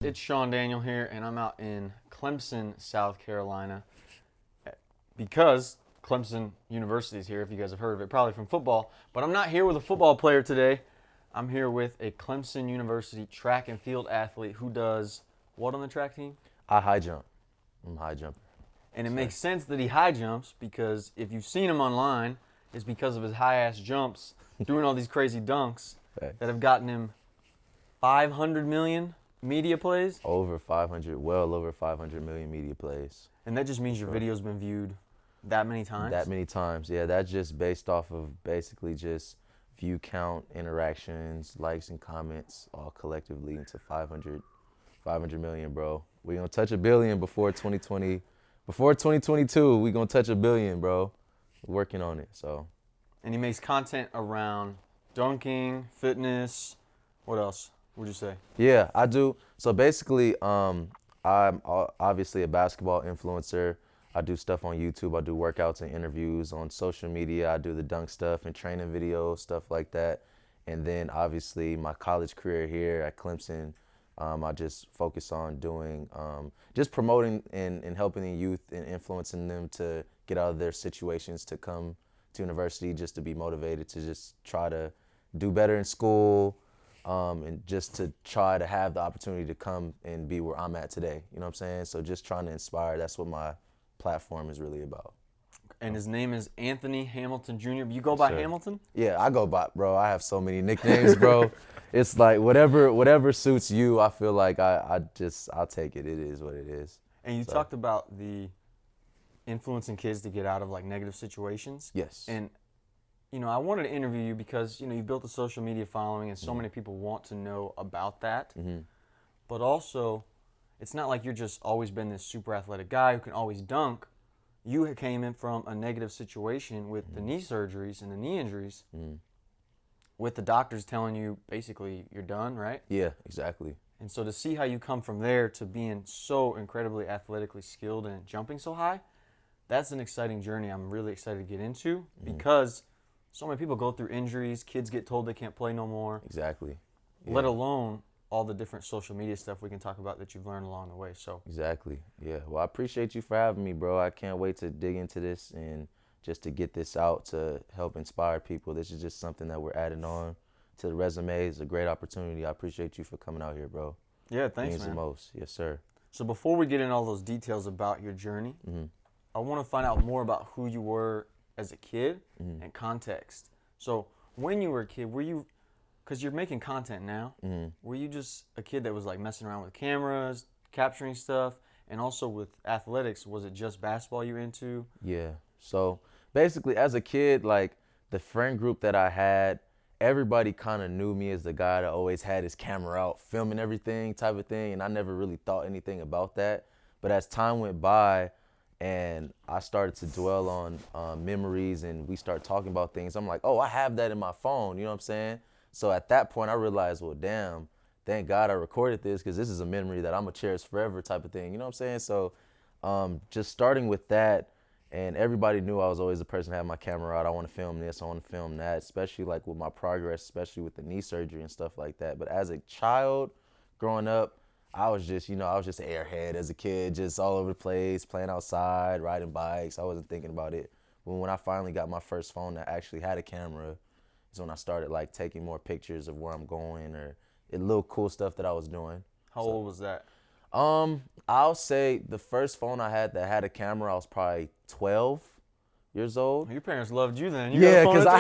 It's Sean Daniel here, and I'm out in Clemson, South Carolina, because Clemson University is here, if you guys have heard of it, probably from football. But I'm not here with a football player today. I'm here with a Clemson University track and field athlete who does what on the track team? I high jump. I'm a high jumper. And it makes sense that he high jumps, because if you've seen him online, it's because of his high-ass jumps, doing all these crazy dunks that have gotten him 500 million media plays. Over 500, well over 500 million media plays. And that just means your video's been viewed that many times? That many times, yeah. That's just based off of basically just view count, interactions, likes and comments, all collectively into 500 million, bro. We're going to touch a billion before 2020. Before 2022, we're going to touch a billion, bro. We're working on it, so. And he makes content around dunking, fitness. What else would you say? Yeah, I do. So basically, I'm obviously a basketball influencer. I do stuff on YouTube. I do workouts and interviews on social media. I do the dunk stuff and training videos, stuff like that. And then obviously my college career here at Clemson, I just focus on doing, just promoting and helping the youth and influencing them to get out of their situations to come to university, just to be motivated to just try to do better in school, and just to try to have the opportunity to come and be where I'm at today. You know what I'm saying? So just trying to inspire, that's what my platform is really about. And his name is Anthony Hamilton Jr. You go by Hamilton? Yeah, I go by, bro. I have so many nicknames, bro. It's like whatever suits you, I feel like I'll take it. It is what it is. And you talked about the influencing kids to get out of like negative situations. Yes. And I wanted to interview you because, you built a social media following and so many people want to know about that. Mm-hmm. But also, it's not like you're just always been this super athletic guy who can always dunk. You came in from a negative situation with the knee surgeries and the knee injuries, with the doctors telling you basically you're done, right? Yeah, exactly. And so to see how you come from there to being so incredibly athletically skilled and jumping so high, that's an exciting journey I'm really excited to get into, because so many people go through injuries, kids get told they can't play no more. Exactly. Yeah. Let alone all the different social media stuff we can talk about that you've learned along the way. So exactly. Yeah. Well, I appreciate you for having me, bro. I can't wait to dig into this and just to get this out to help inspire people. This is just something that we're adding on to the resume. It's a great opportunity. I appreciate you for coming out here, bro. Yeah, thanks, Means man. the most. Yes, sir. So before we get into all those details about your journey, I want to find out more about who you were as a kid and context. So when you were a kid, were you, because you're making content now, were you just a kid that was like messing around with cameras, capturing stuff, and also with athletics? Was it just basketball you were into? Yeah. So basically, as a kid, like the friend group that I had, everybody kind of knew me as the guy that always had his camera out, filming everything type of thing, and I never really thought anything about that. But as time went by, and I started to dwell on memories, and we start talking about things, I'm like, oh, I have that in my phone, you know what I'm saying? So at that point, I realized, well, damn, thank God I recorded this, because this is a memory that I'm going to cherish forever type of thing, you know what I'm saying? So just starting with that, and everybody knew I was always the person that had my camera out. I want to film this, I want to film that, especially like with my progress, especially with the knee surgery and stuff like that. But as a child growing up, I was just an airhead as a kid, just all over the place, playing outside, riding bikes. I wasn't thinking about it. But when I finally got my first phone that actually had a camera, is when I started like taking more pictures of where I'm going or little cool stuff that I was doing. How old was that? I'll say the first phone I had that had a camera, I was probably 12 years old. Your parents loved you then. Yeah, because I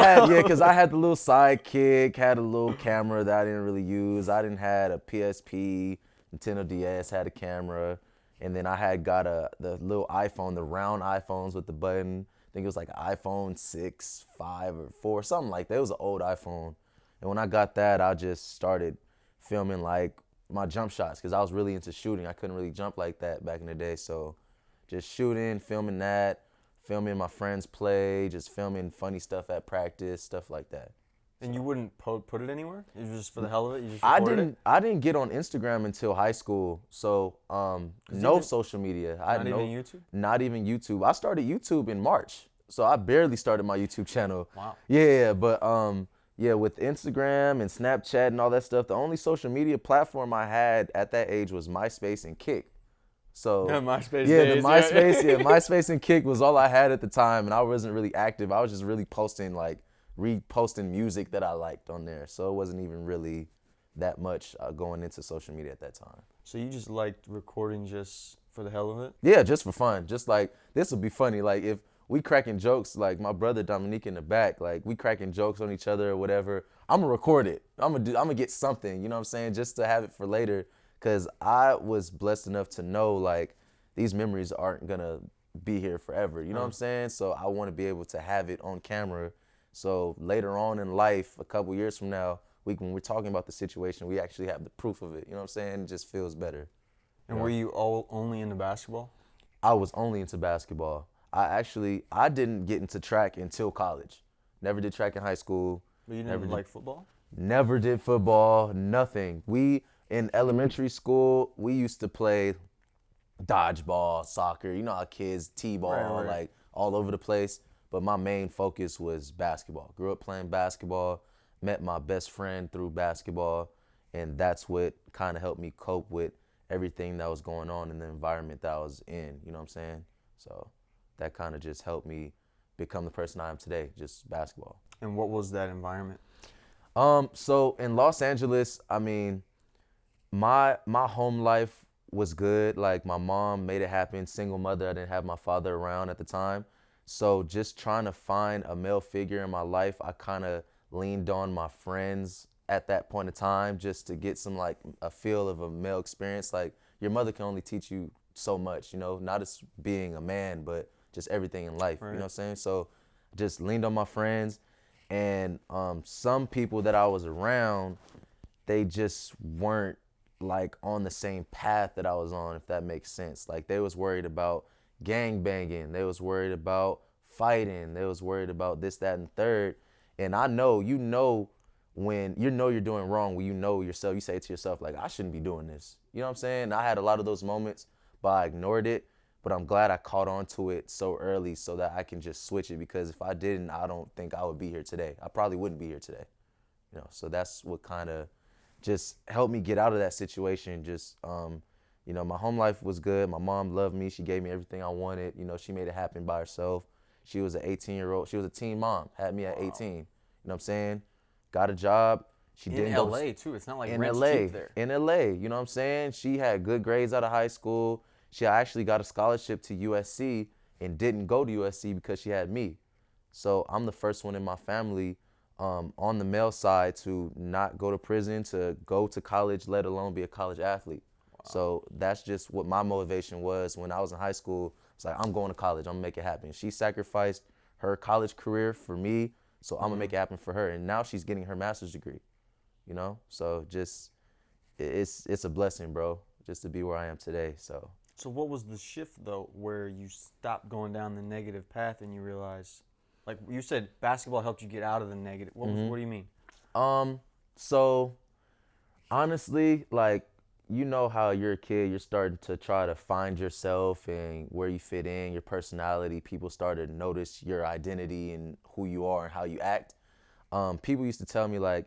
had the little sidekick, had a little camera that I didn't really use. I didn't had a PSP. Nintendo DS had a camera, and then I had got the little iPhone, the round iPhones with the button. I think it was like an iPhone 6, 5, or 4, something like that. It was an old iPhone. And when I got that, I just started filming like my jump shots, because I was really into shooting. I couldn't really jump like that back in the day, so just shooting, filming that, filming my friends play, just filming funny stuff at practice, stuff like that. And you wouldn't put it anywhere? It was just for the hell of it? You just recorded it? I didn't get on Instagram until high school, so no social media. Not even YouTube? Not even YouTube. I started YouTube in March, so I barely started my YouTube channel. Wow. Yeah, but Yeah, with Instagram and Snapchat and all that stuff, the only social media platform I had at that age was MySpace and Kick. So MySpace yeah, the days, MySpace, yeah, MySpace and Kick was all I had at the time, and I wasn't really active. I was just really posting, like, reposting music that I liked on there. So it wasn't even really that much going into social media at that time. So you just liked recording just for the hell of it? Yeah, just for fun. Just like, this would be funny. Like, if we cracking jokes, like my brother Dominique in the back, like we cracking jokes on each other or whatever, I'm gonna record it. I'm gonna get something, you know what I'm saying, just to have it for later. Cause I was blessed enough to know, like, these memories aren't gonna be here forever. You know what I'm saying? So I want to be able to have it on camera. So later on in life, a couple years from now, when we're talking about the situation, we actually have the proof of it. You know what I'm saying? It just feels better. And were you all only into basketball? I was only into basketball. I didn't get into track until college. Never did track in high school. But you didn't like football? Never did football, nothing. In elementary school, we used to play dodgeball, soccer, you know how kids, t-ball, Right. like all over the place. But my main focus was basketball. Grew up playing basketball, met my best friend through basketball, and that's what kind of helped me cope with everything that was going on in the environment that I was in, you know what I'm saying? So that kind of just helped me become the person I am today, just basketball. And what was that environment? So in Los Angeles, I mean, my home life was good. Like, my mom made it happen, single mother. I didn't have my father around at the time. So just trying to find a male figure in my life, I kind of leaned on my friends at that point in time just to get some, like, a feel of a male experience. Like, your mother can only teach you so much, you know, not as being a man, but just everything in life, Right. you know what I'm saying? So just leaned on my friends, and some people that I was around, they just weren't, like, on the same path that I was on, if that makes sense. Like, they was worried about gang banging, they was worried about fighting, they was worried about this, that, and third. And I know, when you know you're doing wrong, when you know yourself, you say to yourself, like, I shouldn't be doing this. You know what I'm saying? I had a lot of those moments, but I ignored it. But I'm glad I caught on to it so early so that I can just switch it, because if I didn't, I don't think I would be here today. I probably wouldn't be here today. You know, so that's what kind of just helped me get out of that situation. Just, you know, my home life was good. My mom loved me. She gave me everything I wanted. You know, she made it happen by herself. She was an 18-year-old. She was a teen mom. Had me at 18. You know what I'm saying? Got a job. She didn't go to LA too. It's not like in rent's LA. cheap there. In LA, you know what I'm saying? She had good grades out of high school. She actually got a scholarship to USC and didn't go to USC because she had me. So I'm the first one in my family, on the male side, to not go to prison, to go to college, let alone be a college athlete. Wow. So that's just what my motivation was when I was in high school. It's like, I'm going to college. I'm going to make it happen. She sacrificed her college career for me, so I'm going to make it happen for her. And now she's getting her master's degree, you know? So just, it's a blessing, bro, just to be where I am today, so. So what was the shift, though, where you stopped going down the negative path and you realized, like you said, basketball helped you get out of the negative. What do you mean? So honestly, like, you know how you're a kid, you're starting to try to find yourself and where you fit in, your personality. People started to notice your identity and who you are and how you act. People used to tell me, like,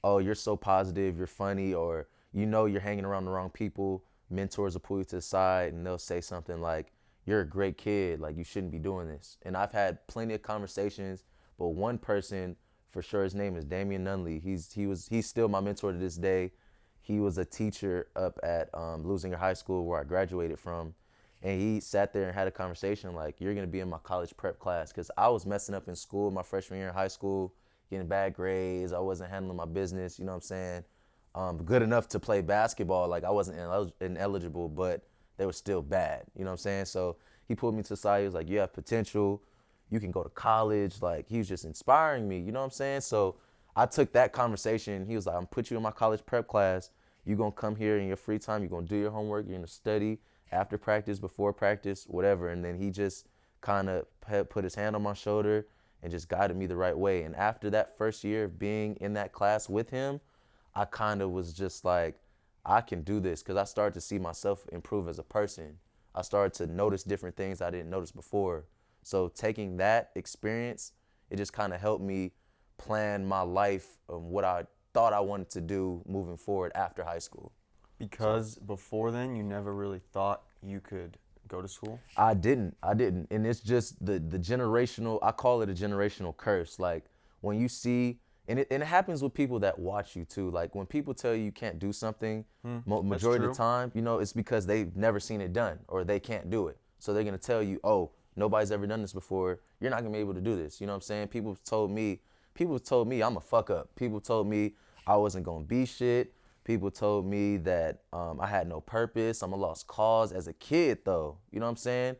oh, you're so positive, you're funny, or, you know, you're hanging around the wrong people. Mentors will pull you to the side and they'll say something like, you're a great kid, like, you shouldn't be doing this. And I've had plenty of conversations, but one person for sure, his name is Damian Nunley. He's still my mentor to this day. He was a teacher up at Lusinger High School, where I graduated from. And he sat there and had a conversation like, you're going to be in my college prep class. Because I was messing up in school my freshman year in high school, getting bad grades. I wasn't handling my business, you know what I'm saying? Good enough to play basketball. Like, I wasn't ineligible, but they were still bad, you know what I'm saying? So he pulled me to the side. He was like, you have potential. You can go to college. Like, he was just inspiring me, you know what I'm saying? So I took that conversation. He was like, I'm put you in my college prep class. You're going to come here in your free time. You're going to do your homework. You're going to study after practice, before practice, whatever. And then he just kind of put his hand on my shoulder and just guided me the right way. And after that first year of being in that class with him, I kind of was just like, I can do this, because I started to see myself improve as a person. I started to notice different things I didn't notice before. So taking that experience, it just kind of helped me plan my life and what I thought I wanted to do moving forward after high school. Because before then, you never really thought you could go to school? I didn't. And it's just the generational, I call it a generational curse. Like when you see, and it happens with people that watch you too. Like when people tell you can't do something, majority of the time, you know, it's because they've never seen it done or they can't do it. So they're going to tell you, oh, nobody's ever done this before. You're not going to be able to do this. You know what I'm saying? People told me I'm a fuck up. People told me I wasn't going to be shit. People told me that I had no purpose. I'm a lost cause as a kid, though. You know what I'm saying?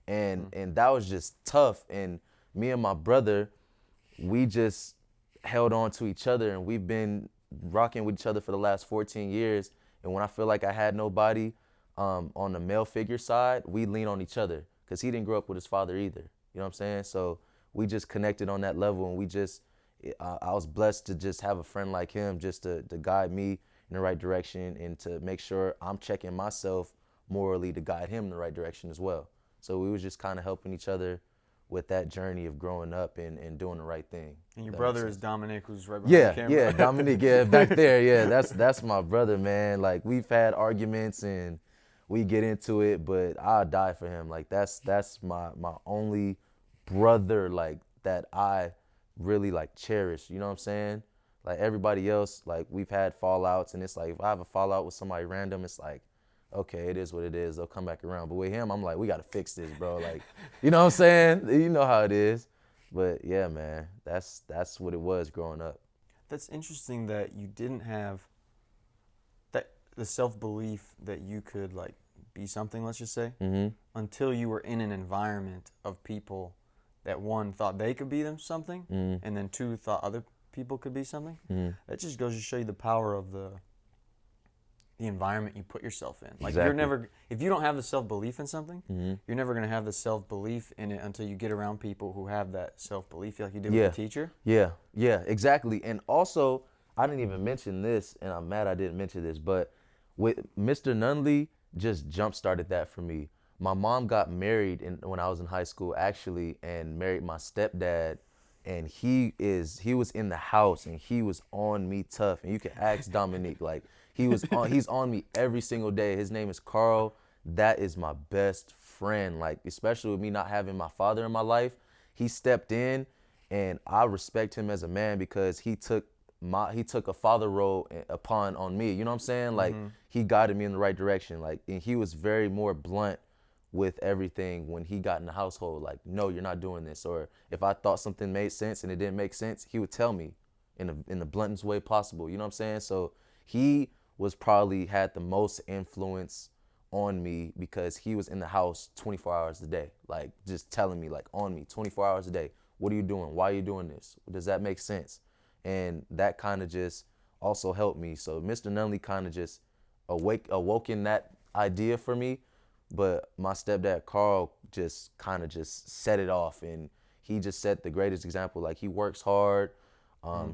And that was just tough. And me and my brother, we just held on to each other, and we've been rocking with each other for the last 14 years. And when I feel like I had nobody on the male figure side, we lean on each other because he didn't grow up with his father either. You know what I'm saying? So we just connected on that level, and we just, I was blessed to just have a friend like him just to guide me in the right direction and to make sure I'm checking myself morally to guide him in the right direction as well. So we was just kind of helping each other with that journey of growing up and doing the right thing. And your brother is Dominic, who's right behind the camera. Yeah, Dominic, yeah, back there, yeah, that's my brother, man. Like we've had arguments and we get into it, but I'll die for him. Like that's my only brother, like that I really like cherish. You know what I'm saying? Like everybody else, like we've had fallouts, and it's like if I have a fallout with somebody random, it's like, okay, it is what it is. They'll come back around. But with him, I'm like, we got to fix this, bro. Like, you know what I'm saying? You know how it is. But yeah, man, that's what it was growing up. That's interesting that you didn't have that the self-belief that you could like be something, let's just say, until you were in an environment of people that one thought they could be them something, and then two thought other people could be something. That just goes to show you the power of the environment you put yourself in. Like you're never, if you don't have the self-belief in something, you're never going to have the self-belief in it until you get around people who have that self-belief like you did with the teacher. Yeah, exactly. And also, I didn't even mention this, and I'm mad I didn't mention this, but with Mr. Nunley just jump-started that for me. My mom got married when I was in high school, actually, and married my stepdad. And he was in the house and he was on me tough. And you can ask Dominique, like he's on me every single day. His name is Carl. That is my best friend. Like, especially with me not having my father in my life, he stepped in, and I respect him as a man because he took a father role on me. You know what I'm saying? Like he guided me in the right direction. Like, and he was very more blunt with everything when he got in the household, like, no, you're not doing this. Or if I thought something made sense and it didn't make sense, he would tell me in the bluntest way possible. You know what I'm saying? So he was probably had the most influence on me because he was in the house 24 hours a day, like just telling me, like, on me 24 hours a day. What are you doing? Why are you doing this? Does that make sense? And that kind of just also helped me. So Mr. Nunley kind of just awoken that idea for me. But my stepdad, Carl, just kind of just set it off, and he just set the greatest example. Like, he works hard.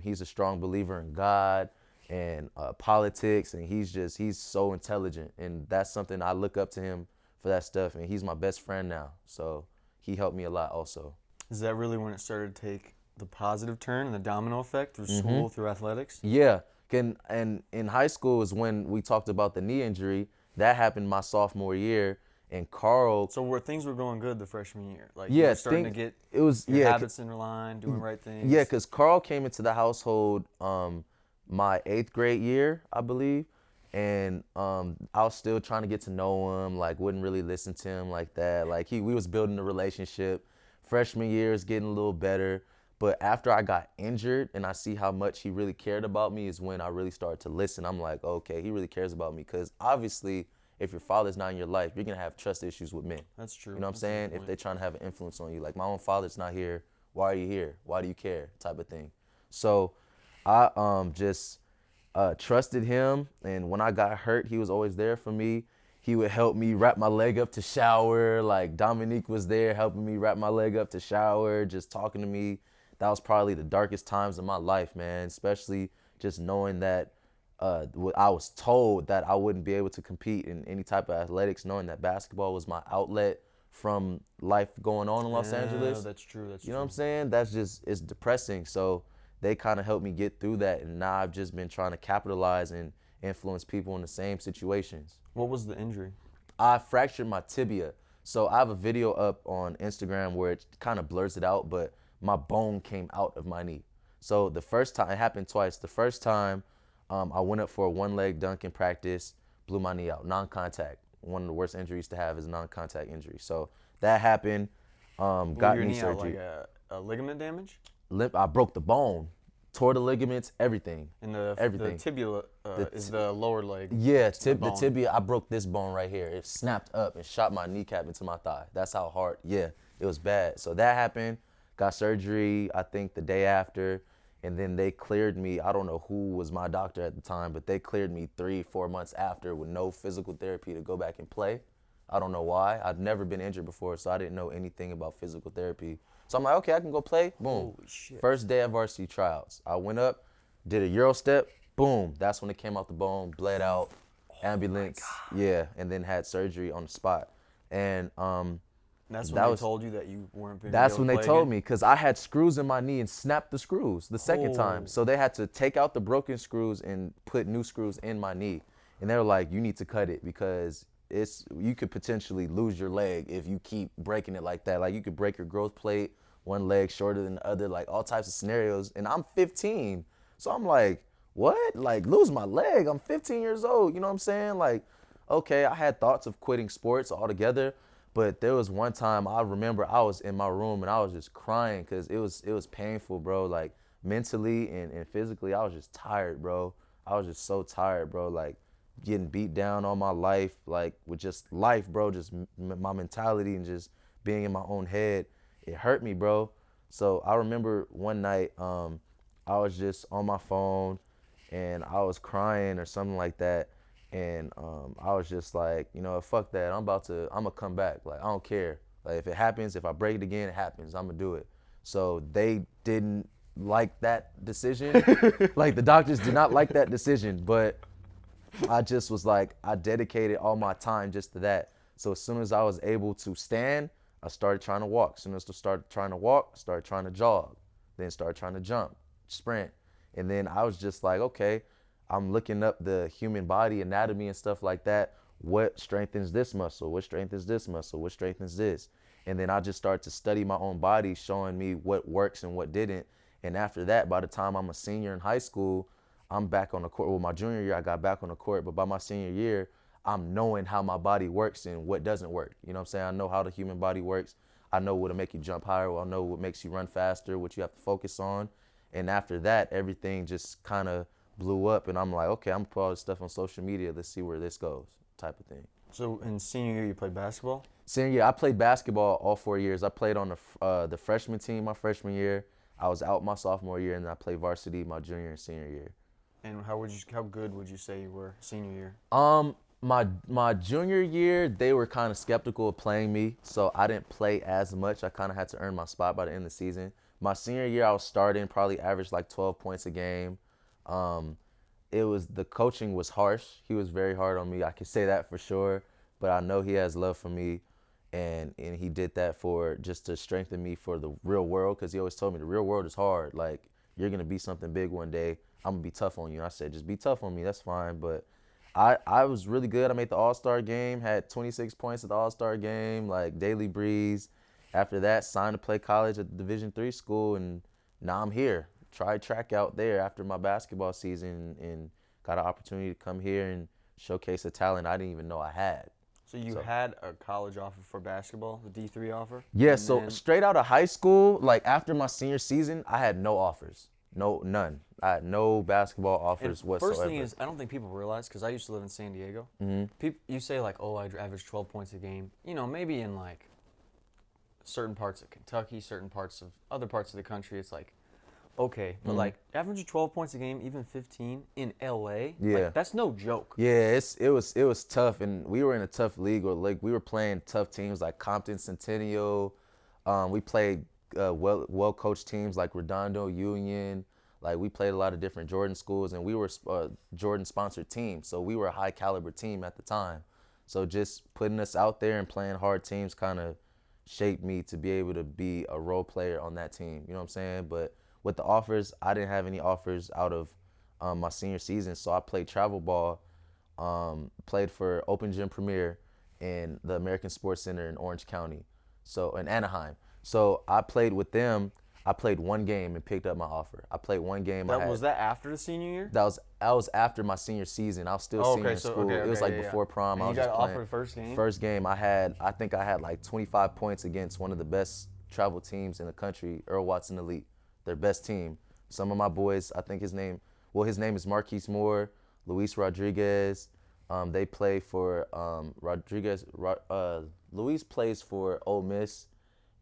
He's a strong believer in God and politics, and he's so intelligent. And that's something I look up to him for that stuff, and he's my best friend now. So he helped me a lot also. Is that really when it started to take the positive turn and the domino effect through school, through athletics? Yeah. And in high school is when we talked about the knee injury. That happened my sophomore year, and Carl. So where things were going good the freshman year, like you were starting to get your habits in line, doing right things. Yeah, because Carl came into the household my 8th grade year, I believe, and I was still trying to get to know him. Like, wouldn't really listen to him like that. Like we was building a relationship. Freshman year is getting a little better. But after I got injured and I see how much he really cared about me is when I really started to listen. I'm like, okay, he really cares about me. Because obviously, if your father's not in your life, you're going to have trust issues with men. That's true. You know what I'm saying? If they're trying to have an influence on you. Like, my own father's not here. Why are you here? Why do you care? Type of thing. So I just trusted him. And when I got hurt, he was always there for me. He would help me wrap my leg up to shower. Like, Dominique was there helping me wrap my leg up to shower, just talking to me. That was probably the darkest times of my life, man, especially just knowing that I was told that I wouldn't be able to compete in any type of athletics, knowing that basketball was my outlet from life going on in Los Angeles. That's true. That's you know what I'm saying? That's just, it's depressing. So they kind of helped me get through that, and now I've just been trying to capitalize and influence people in the same situations. What was the injury? I fractured my tibia. So I have a video up on Instagram where it kind of blurs it out, but my bone came out of my knee. So the first time, it happened twice. The first time I went up for a one-leg dunk in practice, blew my knee out, non-contact. One of the worst injuries to have is a non-contact injury. So that happened, got knee surgery. Like a ligament damage? I broke the bone, tore the ligaments, everything. And the tibia is the lower leg. Yeah, the tibia, I broke this bone right here. It snapped up and shot my kneecap into my thigh. That's how hard, yeah, it was bad. So that happened, got surgery, I think the day after, and then they cleared me. I don't know who was my doctor at the time, but they cleared me 3-4 months after with no physical therapy to go back and play. I don't know why. I'd never been injured before, so I didn't know anything about physical therapy. So I'm like, okay, I can go play. Boom. Holy shit. First day of varsity tryouts. I went up, did a Euro step. Boom. That's when it came out the bone, bled out, ambulance. Yeah, and then had surgery on the spot. And that's when they told you that you weren't going to that's when they told again? me, because I had screws in my knee and snapped the screws the second time. So they had to take out the broken screws and put new screws in my knee. And they were like, you need to cut it because you could potentially lose your leg if you keep breaking it like that. Like you could break your growth plate, one leg shorter than the other, like all types of scenarios. And I'm 15. So I'm like, what? Like lose my leg? I'm 15 years old. You know what I'm saying? Like, okay, I had thoughts of quitting sports altogether. But there was one time I remember I was in my room and I was just crying because it was painful, bro. Like mentally and physically, I was just tired, bro. I was just so tired, bro. Like getting beat down all my life, like with just life, bro. Just my mentality and just being in my own head. It hurt me, bro. So I remember one night I was just on my phone and I was crying or something like that. And I was just like, you know, fuck that. I'm gonna come back. Like, I don't care. Like, if it happens, if I break it again, it happens. I'm gonna do it. So they didn't like that decision. Like, the doctors did not like that decision. But I just was like, I dedicated all my time just to that. So as soon as I was able to stand, I started trying to walk. As soon as I started trying to walk, I started trying to jog. Then started trying to jump, sprint. And then I was just like, okay, I'm looking up the human body anatomy and stuff like that. What strengthens this muscle? What strengthens this muscle? What strengthens this? And then I just started to study my own body, showing me what works and what didn't. And after that, by the time I'm a senior in high school, I'm back on the court. Well, my junior year, I got back on the court. But by my senior year, I'm knowing how my body works and what doesn't work. You know what I'm saying? I know how the human body works. I know what'll make you jump higher. I know what makes you run faster, what you have to focus on. And after that, everything just kind of blew up, and I'm like, okay, I'm gonna put all this stuff on social media. Let's see where this goes, type of thing. So in senior year, you played basketball? Senior year, I played basketball all 4 years. I played on the freshman team my freshman year. I was out my sophomore year, and then I played varsity my junior and senior year. And how good would you say you were senior year? My junior year, they were kind of skeptical of playing me, so I didn't play as much. I kind of had to earn my spot by the end of the season. My senior year, I was starting, probably averaged like 12 points a game. The coaching was harsh. He was very hard on me. I can say that for sure, but I know he has love for me, and he did that for just to strengthen me for the real world, because he always told me the real world is hard. Like, you're going to be something big one day. I'm going to be tough on you. And I said, just be tough on me. That's fine. But I was really good. I made the All-Star game, had 26 points at the All-Star game, like daily breeze. After that, signed to play college at the Division III school, and now I'm here. Tried track out there after my basketball season and got an opportunity to come here and showcase a talent I didn't even know I had. So you had a college offer for basketball, the D3 offer? Yeah, so straight out of high school, like after my senior season, I had no offers. None. I had no basketball offers whatsoever. First thing is, I don't think people realize, because I used to live in San Diego. Mm-hmm. You say like, oh, I average 12 points a game. You know, maybe in like certain parts of Kentucky, other parts of the country, it's like, okay, but like averaging 12 points a game, even 15 in LA, like, that's no joke. Yeah, it was tough, and we were in a tough league. Or like we were playing tough teams like Compton, Centennial. We played well coached teams like Redondo, Union. Like we played a lot of different Jordan schools, and we were a Jordan sponsored team, so we were a high caliber team at the time. So just putting us out there and playing hard teams kind of shaped me to be able to be a role player on that team. You know what I'm saying? But with the offers, I didn't have any offers out of my senior season, so I played travel ball, played for Open Gym Premier in the American Sports Center in Orange County, so in Anaheim. So I played with them. I played one game and picked up my offer. I played one game. Was that after the senior year? That was after my senior season. I was still senior in school. It was like before prom. And I was you got just playing. offered first game? First game, I think I had like 25 points against one of the best travel teams in the country, Earl Watson Elite, their best team. Some of my boys, I think his name is Marquise Moore, Luis Rodriguez. They play for Luis plays for Ole Miss,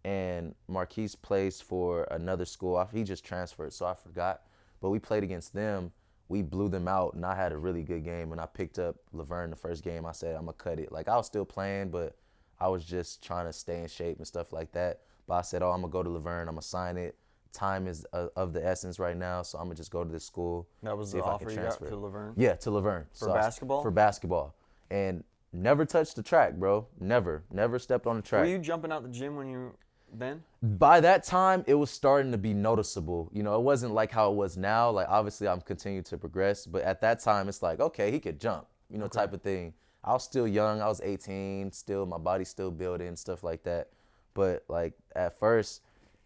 and Marquise plays for another school. He just transferred, so I forgot. But we played against them. We blew them out, and I had a really good game. When I picked up La Verne the first game, I said, I'm going to cut it. Like, I was still playing, but I was just trying to stay in shape and stuff like that. But I said, I'm going to go to La Verne. I'm going to sign it. Time is of the essence right now, so I'm going to just go to this school. That was the offer you got to La Verne? Yeah, to La Verne. For basketball? For basketball. And never touched the track, bro. Never stepped on the track. Were you jumping out the gym when you then? By that time, it was starting to be noticeable. You know, it wasn't like how it was now. Like, obviously, I'm continuing to progress. But at that time, it's like, okay, he could jump, you know, type of thing. I was still young. I was 18, still, my body's still building, stuff like that. But, like, at first,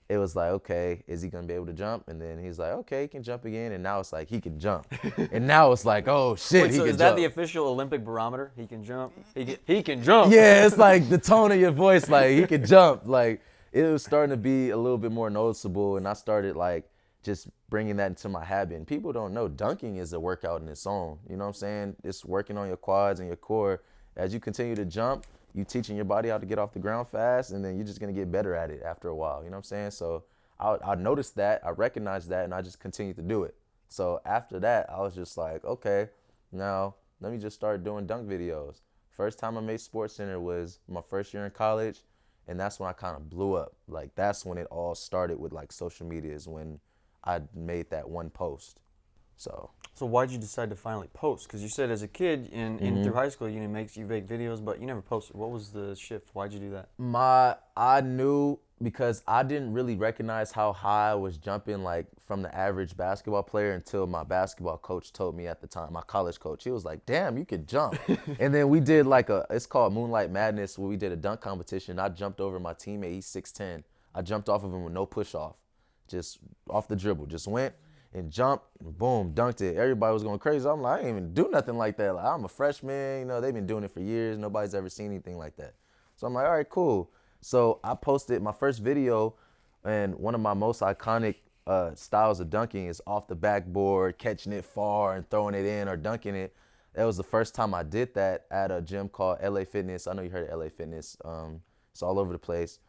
it was like, okay, is he going to be able to jump? And then he's like, okay, he can jump again. And now it's like, he can jump. And now it's like, oh, shit, Wait, he can jump. Is that the official Olympic barometer? He can jump? He can jump. Yeah, it's like the tone of your voice, like, he can jump. Like, it was starting to be a little bit more noticeable, and I started, like, just bringing that into my habit. And people don't know dunking is a workout in its own. You know what I'm saying? It's working on your quads and your core. As you continue to jump, you teaching your body how to get off the ground fast, and then you're just going to get better at it after a while. You know what I'm saying? So I noticed that, I recognized that, and I just continued to do it. So after that, I was just like, okay, now let me just start doing dunk videos. First time I made SportsCenter was my first year in college, and that's when I kind of blew up. Like, that's when it all started with, like, social media, is when I made that one post. So why'd you decide to finally post? Because you said as a kid and through high school, you make videos, but you never posted. What was the shift? Why'd you do that? I knew, because I didn't really recognize how high I was jumping, like, from the average basketball player, until my basketball coach told me at the time, my college coach. He was like, damn, you could jump. And then we did it's called Moonlight Madness, where we did a dunk competition. I jumped over my teammate. He's 6'10". I jumped off of him with no push off, just off the dribble, just went and jumped, and boom, dunked it. Everybody was going crazy. I'm like, I didn't even do nothing like that. Like, I'm a freshman, you know, they've been doing it for years. Nobody's ever seen anything like that. So I'm like, all right, cool. So I posted my first video, and one of my most iconic styles of dunking is off the backboard, catching it far and throwing it in or dunking it. That was the first time I did that at a gym called LA Fitness. I know you heard of LA Fitness. It's all over the place.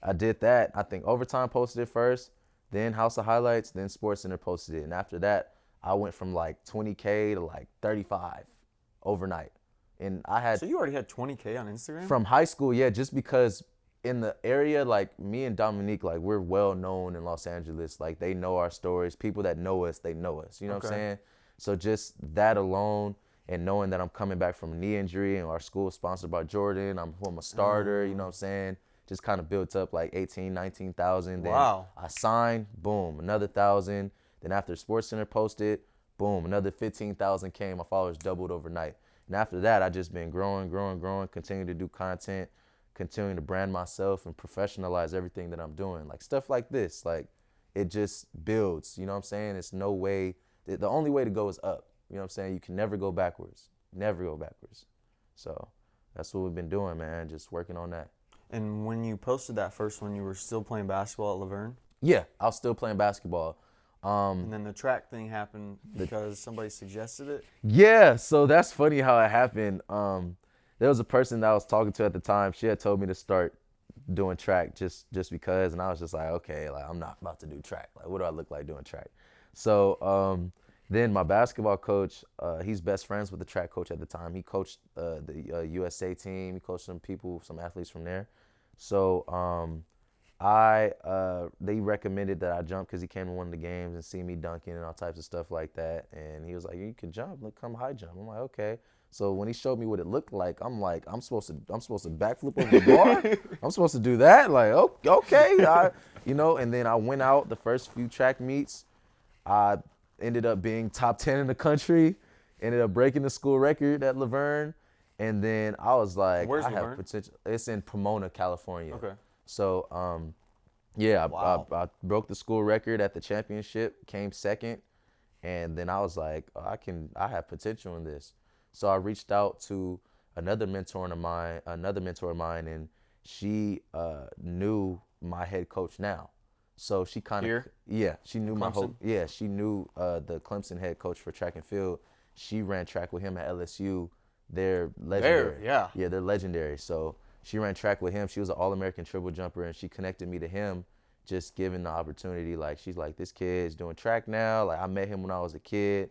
I did that. I think Overtime posted it first, then House of Highlights, then SportsCenter posted it. And after that, I went from like 20K to like 35 overnight. And I had... So you already had 20K on Instagram? From high school, yeah, just because in the area, like, me and Dominique, like, we're well known in Los Angeles. Like, they know our stories. People that know us, they know us. You know what I'm saying? So just that alone, and knowing that I'm coming back from a knee injury, and our school is sponsored by Jordan, I'm a starter, you know what I'm saying? Just kind of built up like 18, 19,000. Wow. Then I signed, boom, another 1,000. Then after SportsCenter posted, boom, another 15,000 came. My followers doubled overnight. And after that, I just been growing, continue to do content, continuing to brand myself and professionalize everything that I'm doing. Like, stuff like this, like, it just builds, you know what I'm saying? It's no way, the only way to go is up. You know what I'm saying? You can never go backwards. Never go backwards. So that's what we've been doing, man, just working on that. And when you posted that first one, you were still playing basketball at La Verne? Yeah, I was still playing basketball. And then the track thing happened because somebody suggested it? Yeah, so that's funny how it happened. There was a person that I was talking to at the time. She had told me to start doing track just because, and I was just like, okay, like, I'm not about to do track. Like, what do I look like doing track? So then my basketball coach, he's best friends with the track coach at the time. He coached the USA team. He coached some athletes from there. So they recommended that I jump because he came to one of the games and see me dunking and all types of stuff like that. And he was like, you can jump, like, come high jump. I'm like, okay. So when he showed me what it looked like, I'm supposed to backflip over the bar. I'm supposed to do that. Like, okay, and then I went out the first few track meets. I ended up being top 10 in the country. Ended up breaking the school record at La Verne. And then I was like, Where's I La have Verne? potential. It's in Pomona, California. Okay. So, yeah, Wow. I broke the school record at the championship, came second. And then I was like, oh, I have potential in this. So I reached out to another mentor of mine, and she knew my head coach now. So she kind of, she knew Clemson? she knew the Clemson head coach for track and field. She ran track with him at LSU. They're legendary. Yeah. Yeah, they're legendary. So she ran track with him. She was an All-American triple jumper, and she connected me to him, just given the opportunity. Like, she's like, this kid's doing track now. Like, I met him when I was a kid,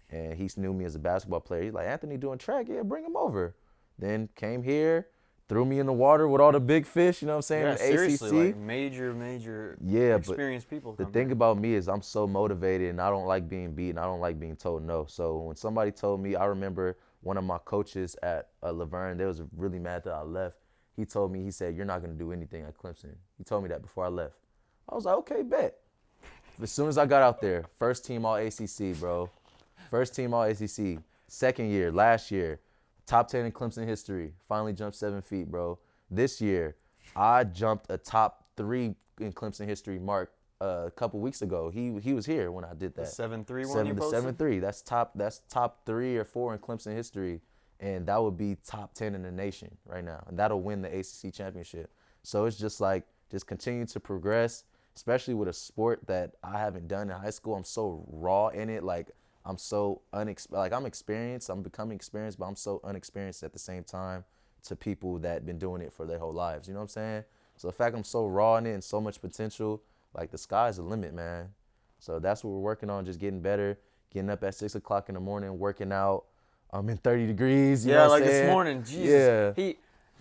and he knew me as a basketball player. He's like, Anthony doing track? Yeah, bring him over. Then came here, threw me in the water with all the big fish, you know what I'm saying? Yeah, in the seriously, ACC. like major Yeah, experienced people the come thing here. about me is I'm so motivated, and I don't like being beaten. I don't like being told no. So when somebody told me, I remember one of my coaches at La Verne, they was really mad that I left. He told me, he said, you're not going to do anything at Clemson. He told me that before I left. I was like, okay, bet. As soon as I got out there, first team all ACC, bro. First team all ACC. Second year, last year, top 10 in Clemson history. Finally jumped 7 feet, bro. This year, I jumped a top 3 in Clemson history mark a couple weeks ago. He was here when I did that. The 7-3 one you posted? 7-3. That's top 3 or 4 in Clemson history, and that would be top 10 in the nation right now, and that'll win the ACC championship. So it's just like, just continue to progress, especially with a sport that I haven't done in high school. I'm so raw in it. Like, I'm so I'm experienced. I'm becoming experienced, but I'm so unexperienced at the same time to people that been doing it for their whole lives. You know what I'm saying? So the fact I'm so raw in it and so much potential, like, the sky's the limit, man. So that's what we're working on, just getting better, getting up at 6 o'clock in the morning, working out. I'm in 30 degrees. You know what I'm saying? This morning, Jesus.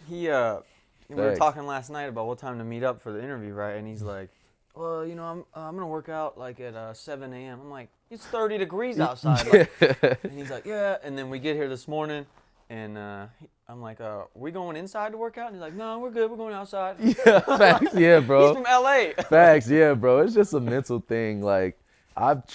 Yeah. We were talking last night about what time to meet up for the interview, right? And he's like, well, I'm gonna work out like at 7 a.m. I'm like, it's 30 degrees outside. Like, and he's like, yeah. And then we get here this morning, and I'm like, we going inside to work out? And he's like, no, we're good. We're going outside. Yeah, facts. Yeah, bro. He's from LA. Facts. Yeah, bro. It's just a mental thing. Like, I've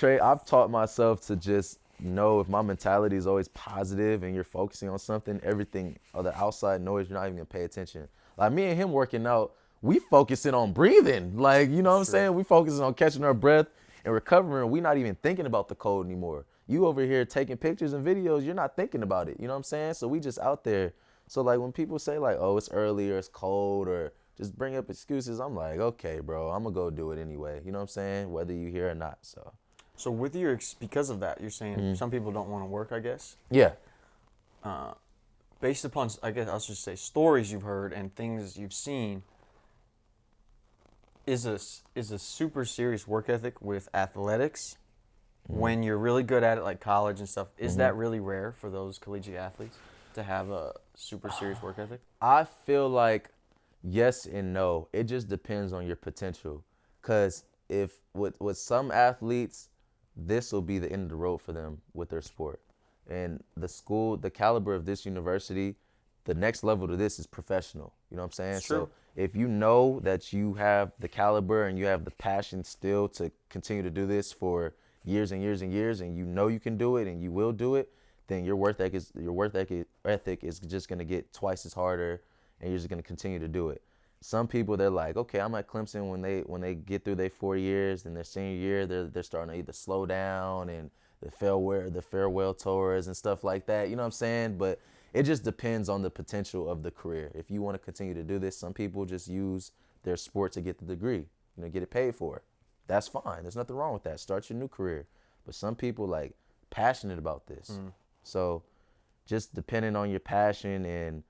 taught myself to just know, if my mentality is always positive and you're focusing on something, everything other outside noise, you're not even gonna pay attention. Like, me and him working out, we focusing on breathing. Like, you know what I'm saying? We focusing on catching our breath and recovering. We not even thinking about the cold anymore. You over here taking pictures and videos, you're not thinking about it. You know what I'm saying? So we just out there. So, like, when people say, like, oh, it's early or it's cold or just bring up excuses, I'm like, okay, bro, I'm gonna go do it anyway. You know what I'm saying? Whether you here or not. So with because of that, you're saying some people don't want to work, I guess? yeah. Based upon, I guess I'll just say, stories you've heard and things you've seen, is a super serious work ethic with athletics when you're really good at it, like college and stuff. Is that really rare for those collegiate athletes to have a super serious work ethic? I feel like yes and no. It just depends on your potential. Because if with some athletes, this will be the end of the road for them with their sport. And the caliber of this university, the next level to this is professional. You know what I'm saying? It's true. So if you know that you have the caliber and you have the passion still to continue to do this for years and years and years, and you know you can do it and you will do it, then your work ethic is just gonna get twice as harder, and you're just gonna continue to do it. Some people, they're like, okay, I'm at Clemson, when they get through their 4 years and their senior year, they're starting to either slow down and the farewell tours and stuff like that. You know what I'm saying? But it just depends on the potential of the career. If you want to continue to do this, some people just use their sport to get the degree, get it paid for. That's fine. There's nothing wrong with that. Start your new career. But some people, like, passionate about this. So just depending on your passion and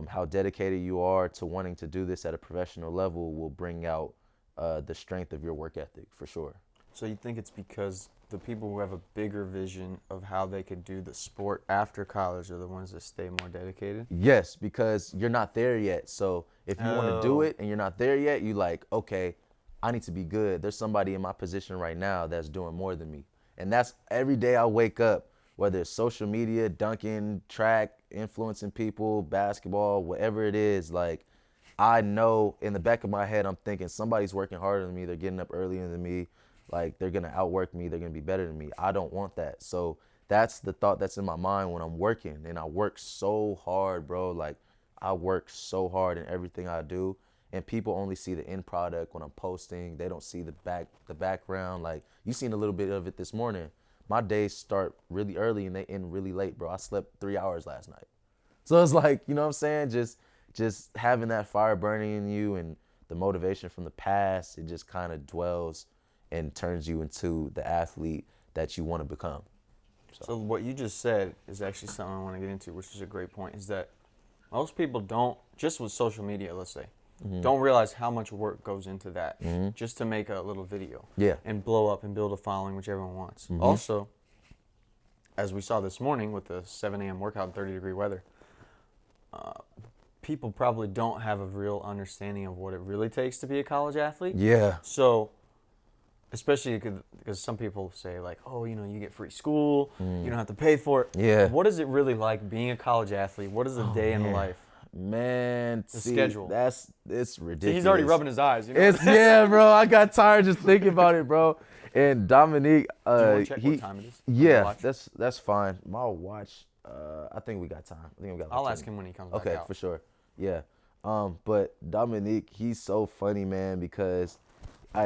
how dedicated you are to wanting to do this at a professional level will bring out the strength of your work ethic, for sure. So you think it's because the people who have a bigger vision of how they could do the sport after college are the ones that stay more dedicated? Yes, because you're not there yet. So if you want to do it and you're not there yet, you like, okay, I need to be good. There's somebody in my position right now that's doing more than me. And that's every day I wake up whether it's social media, dunking, track, influencing people, basketball, whatever it is, like, I know in the back of my head, I'm thinking somebody's working harder than me. They're getting up earlier than me. Like, they're going to outwork me. They're going to be better than me. I don't want that. So that's the thought that's in my mind when I'm working. And I work so hard, bro. Like, I work so hard in everything I do. And people only see the end product when I'm posting. They don't see the background. Like, you seen a little bit of it this morning. My days start really early and they end really late, bro. I slept 3 hours last night. So it's like, you know what I'm saying? Just having that fire burning in you and the motivation from the past, it just kind of dwells and turns you into the athlete that you want to become. So what you just said is actually something I want to get into, which is a great point, is that most people don't, just with social media, let's say, don't realize how much work goes into that just to make a little video and blow up and build a following, which everyone wants. Also, as we saw this morning with the 7 a.m. workout in 30-degree weather, people probably don't have a real understanding of what it really takes to be a college athlete. Yeah. So, especially because some people say, like, oh, you know, you get free school, you don't have to pay for it. Yeah. What is it really like being a college athlete? What is the day in the life? Man, The schedule. It's ridiculous. See, he's already rubbing his eyes. You know? Yeah, bro. I got tired just thinking about it, bro. And Dominique, Do you want to check what time it is? Yeah, that's fine. My watch. I think we got time. I think we got. I'll ask him when he comes back out. Okay, for sure. Yeah. But Dominique, he's so funny, man, because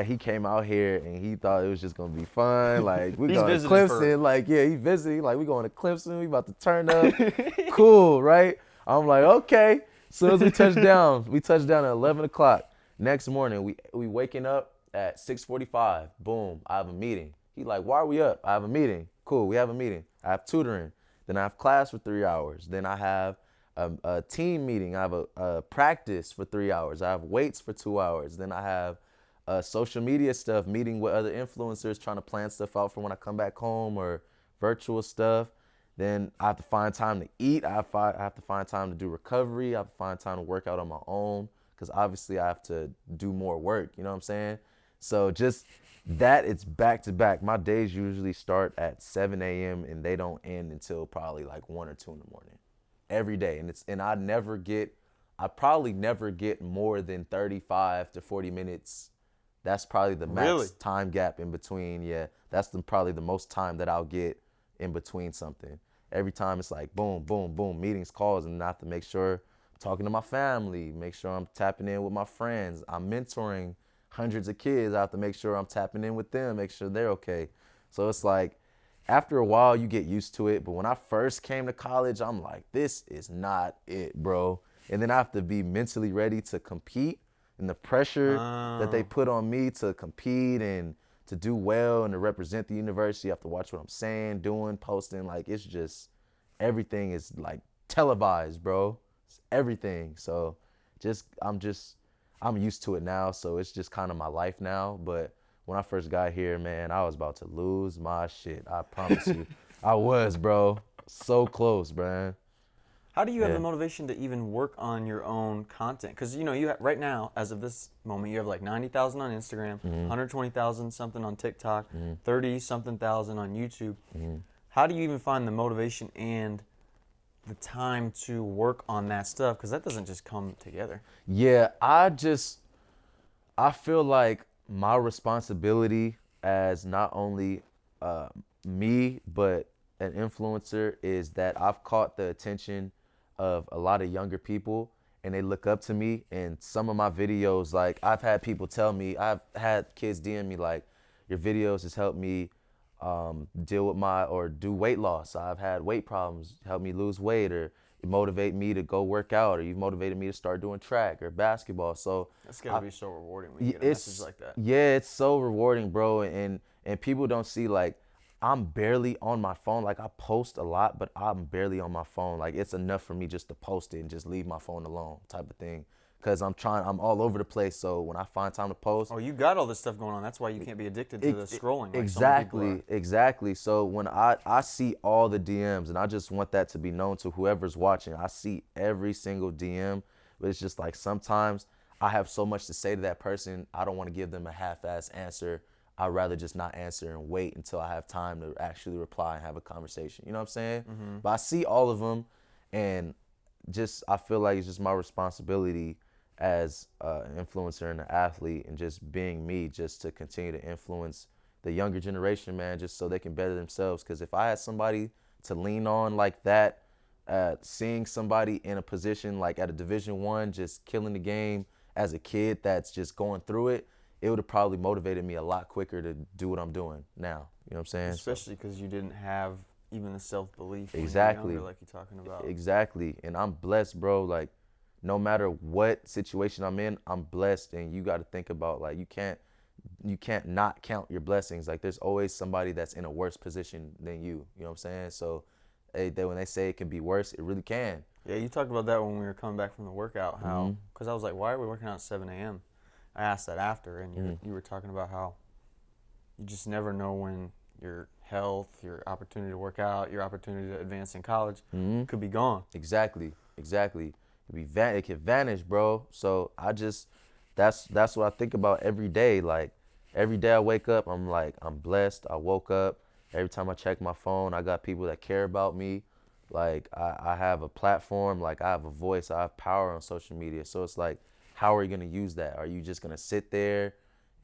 he came out here and he thought it was just gonna be fun. Like, we going to Clemson. Like, yeah, he visiting. Like, we going to Clemson. We about to turn up. Cool, right? I'm like, okay. As soon as we touch down, at 11 o'clock. Next morning, we waking up at 6:45. Boom, I have a meeting. He like, why are we up? I have a meeting. Cool, we have a meeting. I have tutoring. Then I have class for 3 hours. Then I have a team meeting. I have a practice for 3 hours. I have weights for 2 hours. Then I have social media stuff, meeting with other influencers, trying to plan stuff out for when I come back home or virtual stuff. Then I have to find time to eat. I have to find time to do recovery. I have to find time to work out on my own because obviously I have to do more work. You know what I'm saying? So just that, it's back to back. My days usually start at 7 a.m. and they don't end until probably like 1 or 2 in the morning every day. And I probably never get more than 35 to 40 minutes. That's probably the max time gap in between. Yeah, that's probably the most time that I'll get in between something. Every time it's like boom, boom, boom, meetings, calls, and I have to make sure I'm talking to my family, make sure I'm tapping in with my friends. I'm mentoring hundreds of kids. I have to make sure I'm tapping in with them, make sure they're okay. So it's like, after a while, you get used to it. But when I first came to college, I'm like, this is not it, bro. And then I have to be mentally ready to compete, and the pressure that they put on me to compete and to do well and to represent the university. You have to watch what I'm saying, doing, posting. Like, it's just, everything is like televised, bro. It's everything. So I'm used to it now. So it's just kind of my life now. But when I first got here, man, I was about to lose my shit. I promise you. I was, bro. So close, man. How do you have the motivation to even work on your own content? Because, you know, right now, as of this moment, you have like 90,000 on Instagram, 120,000 something on TikTok, 30-something thousand on YouTube. How do you even find the motivation and the time to work on that stuff? Because that doesn't just come together. Yeah, I feel like my responsibility as not only me, but an influencer, is that I've caught the attention of a lot of younger people, and they look up to me. And some of my videos, like, I've had people tell me, I've had kids DM me like, your videos has helped me deal with or do weight loss. I've had weight problems, help me lose weight, or motivate me to go work out, or you've motivated me to start doing track or basketball. So that's gotta be so rewarding when you get a message like that. Yeah, it's so rewarding, bro. And people don't see, like, I'm barely on my phone. Like, I post a lot, but I'm barely on my phone. Like, it's enough for me just to post it and just leave my phone alone, type of thing. Because I'm all over the place. So when I find time to post. Oh, you got all this stuff going on. That's why you can't be addicted to the scrolling. Like Exactly. So when I see all the DMs, and I just want that to be known to whoever's watching, I see every single DM, but it's just like, sometimes I have so much to say to that person, I don't want to give them a half-ass answer. I'd rather just not answer and wait until I have time to actually reply and have a conversation. You know what I'm saying? But I see all of them, and just I feel like it's just my responsibility as an influencer and an athlete, and just being me, just to continue to influence the younger generation, man, just so they can better themselves. Because if I had somebody to lean on like that, seeing somebody in a position like at a Division I, just killing the game as a kid that's just going through it, it would have probably motivated me a lot quicker to do what I'm doing now. You know what I'm saying? Especially because you didn't have even the self-belief Exactly. when you were younger, like you're talking about. Exactly. And I'm blessed, bro. Like, no matter what situation I'm in, I'm blessed. And you got to think about, like, you can't not count your blessings. Like, there's always somebody that's in a worse position than you. You know what I'm saying? So when they say it can be worse, it really can. Yeah, you talked about that when we were coming back from the workout, how, because I was like, why are we working out at 7 a.m.? I asked that after, and you were talking about how you just never know when your health, your opportunity to work out, your opportunity to advance in college could be gone. Exactly. It can vanish, bro. So that's what I think about every day. Like, every day I wake up, I'm like, I'm blessed. I woke up. Every time I check my phone, I got people that care about me. Like, I have a platform. Like, I have a voice. I have power on social media. So it's like, how are you going to use that? Are you just going to sit there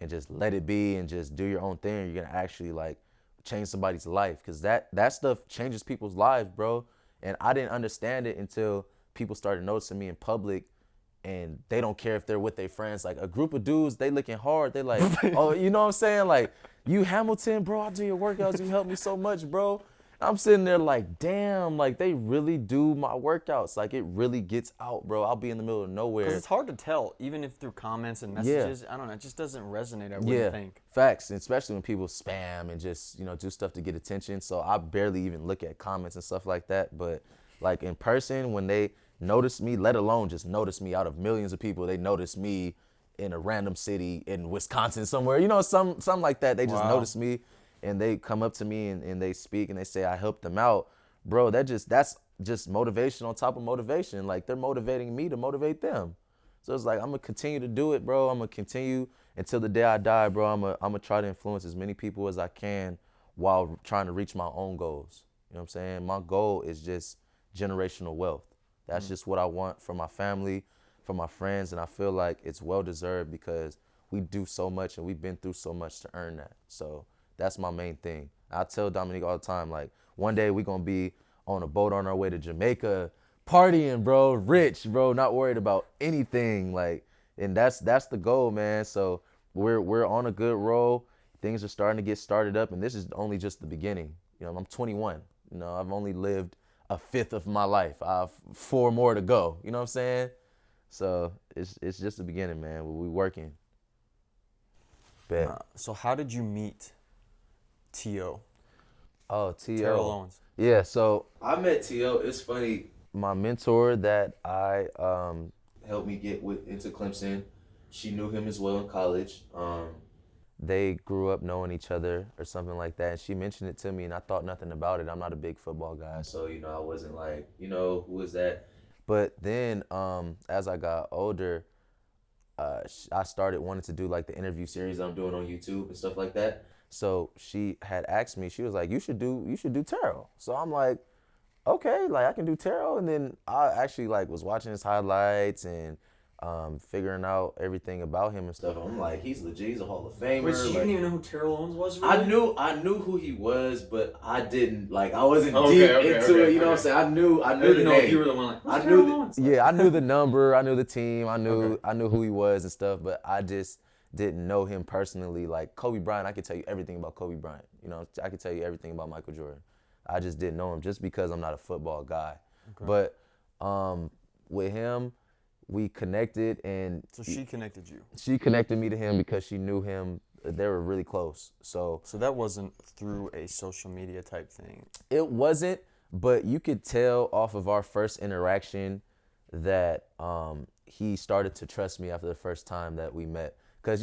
and just let it be and just do your own thing? Or are you going to actually, like, change somebody's life? Because that stuff changes people's lives, bro. And I didn't understand it until people started noticing me in public, and they don't care if they're with their friends. Like, a group of dudes, they looking hard. They like, oh, you know what I'm saying? Like, you Hamilton, bro, I do your workouts. You help me so much, bro. I'm sitting there like, damn, like, they really do my workouts. Like, it really gets out, bro. I'll be in the middle of nowhere. Because it's hard to tell, even if through comments and messages. I don't know, it just doesn't resonate, I wouldn't think. Facts, and especially when people spam and just, do stuff to get attention. So I barely even look at comments and stuff like that. But, like, in person, when they notice me, let alone just notice me out of millions of people, they notice me in a random city in Wisconsin somewhere, something like that. They just notice me, and they come up to me and they speak and they say I helped them out. Bro, that's just motivation on top of motivation. Like, they're motivating me to motivate them. So it's like, I'm gonna continue to do it, bro. I'm gonna continue until the day I die, bro. I'm gonna try to influence as many people as I can while trying to reach my own goals. You know what I'm saying? My goal is just generational wealth. That's just what I want for my family, for my friends, and I feel like it's well-deserved because we do so much and we've been through so much to earn that. So that's my main thing. I tell Dominique all the time, like, one day we're going to be on a boat on our way to Jamaica, partying, bro, rich, bro, not worried about anything. Like, and that's the goal, man. So we're on a good roll. Things are starting to get started up, and this is only just the beginning. I'm 21. I've only lived a fifth of my life. I have 4 more to go. You know what I'm saying? So it's just the beginning, man. We working. So how did you meet T.O.? Oh, T.O. Terrell Owens. Yeah, so I met T.O. It's funny. My mentor that I helped me get into Clemson, she knew him as well in college. They grew up knowing each other or something like that. And she mentioned it to me, and I thought nothing about it. I'm not a big football guy, so, I wasn't like, who is that? But then as I got older, I started wanting to do, like, the interview series I'm doing on YouTube and stuff like that. So she had asked me, she was like, you should do Terrell. So I'm like, okay, like, I can do Terrell. And then I actually, like, was watching his highlights and figuring out everything about him and stuff. I'm like, he's legit. He's a Hall of Famer. Wait, so you didn't even know who Terrell Owens was, really? I knew who he was, but I didn't, like, I wasn't deep into it. You know what I'm saying? I knew the name. If you were the one, like, what's I Terrell Owens? I knew the number. I knew the team. I knew who he was and stuff, but I just didn't know him personally. Like, Kobe Bryant, I could tell you everything about Kobe Bryant. I could tell you everything about Michael Jordan. I just didn't know him just because I'm not a football guy. Okay. But with him, we connected, and so she connected you. She connected me to him because she knew him. They were really close. So that wasn't through a social media type thing. It wasn't, but you could tell off of our first interaction that he started to trust me after the first time that we met. Because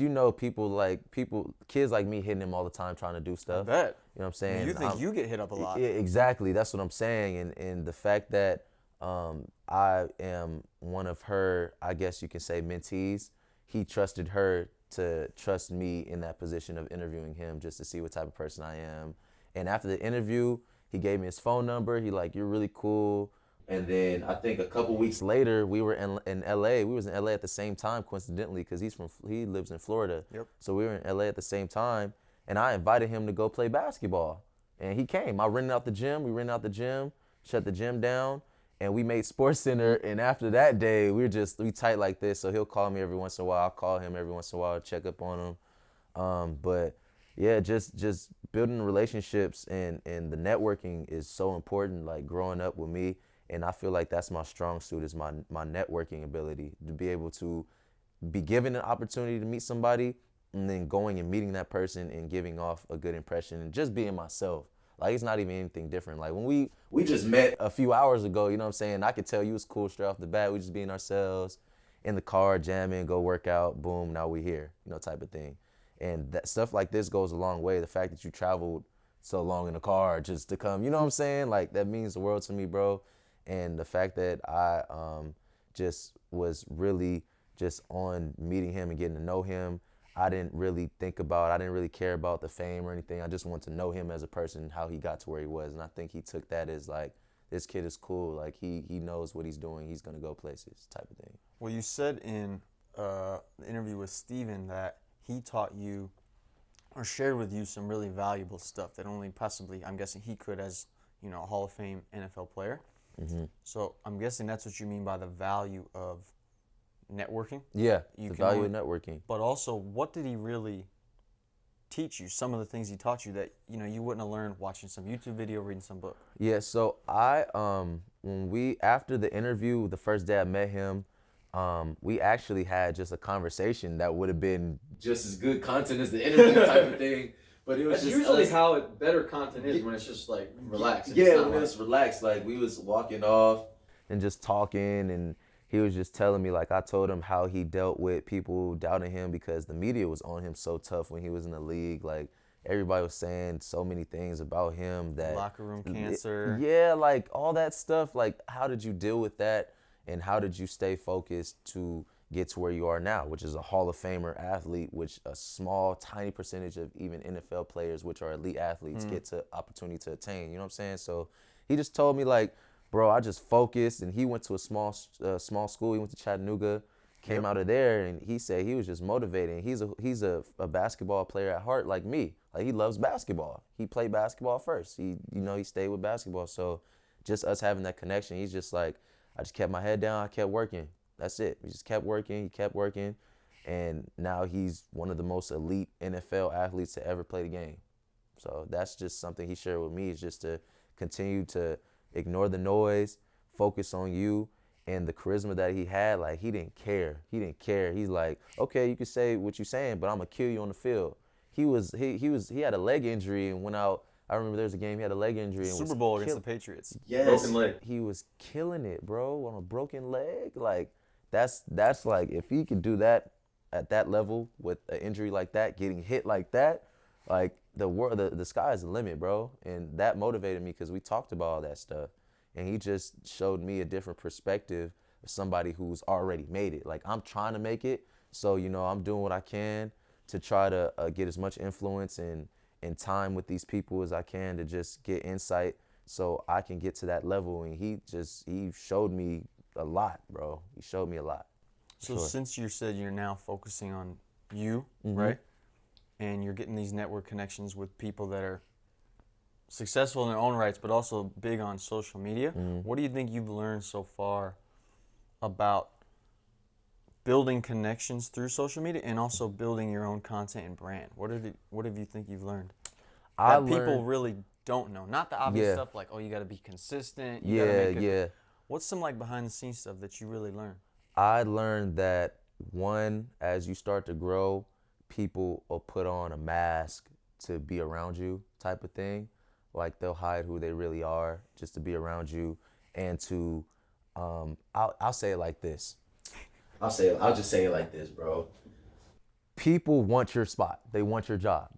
kids like me hitting him all the time trying to do stuff. I bet. You know what I'm saying? You think you get hit up a lot. Exactly. That's what I'm saying. And the fact that I am one of her, I guess you can say, mentees, he trusted her to trust me in that position of interviewing him just to see what type of person I am. And after the interview, he gave me his phone number. He like, you're really cool. And then I think a couple weeks later, we were in LA. We was in LA at the same time, coincidentally, because he lives in Florida. Yep. So we were in LA at the same time, and I invited him to go play basketball. And he came. I rented out the gym. We rented out the gym, shut the gym down, and we made Sports Center. And after that day, we tight like this. So he'll call me every once in a while. I'll call him every once in a while, check up on him. But yeah, just building relationships and the networking is so important. Like growing up with me. And I feel like that's my strong suit, is my networking ability, to be able to be given an opportunity to meet somebody and then going and meeting that person and giving off a good impression and just being myself. Like, it's not even anything different. Like, when we just met a few hours ago, you know what I'm saying? I could tell you was cool straight off the bat. We just being ourselves, in the car, jamming, go work out, boom, now we here, you know, type of thing. And that stuff like this goes a long way. The fact that you traveled so long in the car just to come, you know what I'm saying? Like, that means the world to me, bro. And the fact that I just was really just on meeting him and getting to know him, I didn't really care about the fame or anything. I just wanted to know him as a person, how he got to where he was. And I think he took that as like, this kid is cool. Like he knows what he's doing. He's going to go places type of thing. Well, you said in the interview with Steven that he taught you or shared with you some really valuable stuff that only possibly, I'm guessing he could as, you know, a Hall of Fame NFL player. Mm-hmm. So I'm guessing that's what you mean by the value of networking. Yeah, the value of networking. But also, what did he really teach you? Some of the things he taught you that, you know, you wouldn't have learned watching some YouTube video, reading some book. Yeah, so after the interview, the first day I met him, we actually had just a conversation that would have been just as good content as the interview type of thing. But it was That's just usually how better content is, when it's just like relaxed. Yeah, when it's relaxed. Like, we was walking off and just talking, and he was just telling me, like, I told him how he dealt with people doubting him because the media was on him so tough when he was in the league. Like, everybody was saying so many things about him that locker room cancer. Yeah, like all that stuff. Like, how did you deal with that, and how did you stay focused to get to where you are now, which is a Hall of Famer athlete, which a small, tiny percentage of even NFL players, which are elite athletes, get to opportunity to attain. You know what I'm saying? So he just told me, like, bro, I just focused. And he went to a small school. He went to Chattanooga, came out of there, and he said he was just motivated. He's a basketball player at heart, like me. Like, he loves basketball. He played basketball first. He stayed with basketball. So just us having that connection, he's just like, I just kept my head down. I kept working. That's it. We just kept working. He kept working. And now he's one of the most elite NFL athletes to ever play the game. So that's just something he shared with me, is just to continue to ignore the noise, focus on you, and the charisma that he had. Like, he didn't care. He's like, okay, you can say what you're saying, but I'm going to kill you on the field. He had a leg injury and went out. I remember there was a game, he had a leg injury. And Super Bowl against the Patriots. Yes. Broken leg. He was killing it, bro, on a broken leg. Like, that's like, if he could do that at that level with an injury like that, getting hit like that, like, the sky is the limit, bro. And that motivated me because we talked about all that stuff. And he just showed me a different perspective of somebody who's already made it. Like, I'm trying to make it, so, you know, I'm doing what I can to try to get as much influence and time with these people as I can to just get insight so I can get to that level. And he showed me a lot, bro. He showed me a lot. So since you said you're now focusing on you, right? And you're getting these network connections with people that are successful in their own rights, but also big on social media. What do you think you've learned so far about building connections through social media and also building your own content and brand? What have you think you've learned that people really don't know? Not the obvious stuff like, oh, you got to be consistent. You gotta make What's some like behind the scenes stuff that you really learned? I learned that, one, as you start to grow, people will put on a mask to be around you type of thing. Like, they'll hide who they really are just to be around you. And to, I'll say it like this. I'll just say it like this, bro. People want your spot. They want your job.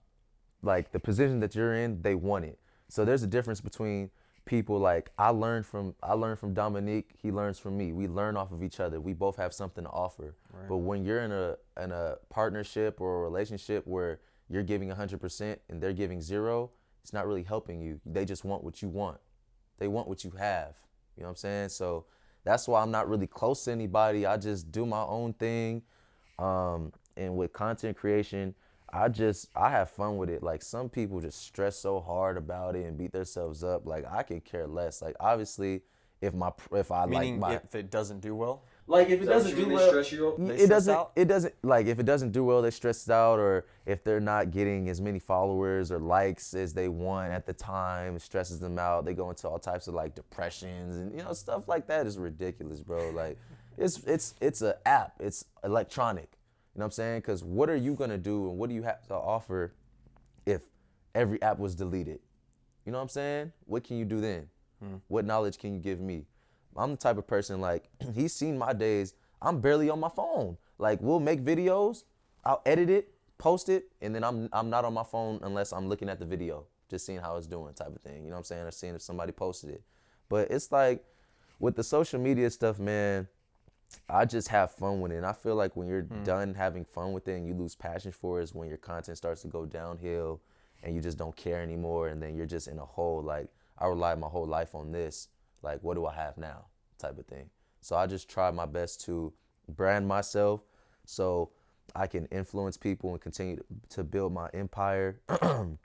Like, the position that you're in, they want it. So there's a difference between people like I learn from Dominique, he learns from me. We learn off of each other. We both have something to offer. Right. But when you're in a partnership or a relationship where you're giving 100% and they're giving 0, it's not really helping you. They just want what you want. They want what you have. You know what I'm saying? So that's why I'm not really close to anybody. I just do my own thing. And with content creation, I have fun with it. Like, some people just stress so hard about it and beat themselves up. Like, I could care less. Like, obviously, if it doesn't do well. Like, if it doesn't do well, it doesn't like if it doesn't do well, they're stressed out, or if they're not getting as many followers or likes as they want at the time, it stresses them out. They go into all types of like depressions and stuff like that is ridiculous, bro. Like, it's an app, it's electronic. You know what I'm saying? Because what are you gonna do and what do you have to offer if every app was deleted? You know what I'm saying? What can you do then? What knowledge can you give me? I'm the type of person, like, he's seen my days. I'm barely on my phone. Like, we'll make videos, I'll edit it, post it, and then I'm not on my phone unless I'm looking at the video, just seeing how it's doing type of thing. You know what I'm saying? Or seeing if somebody posted it. But it's like, with the social media stuff, man, I just have fun with it. And I feel like when you're done having fun with it and you lose passion for it is when your content starts to go downhill and you just don't care anymore. And then you're just in a hole, like, I relied my whole life on this. Like, what do I have now? Type of thing. So I just try my best to brand myself so I can influence people and continue to build my empire and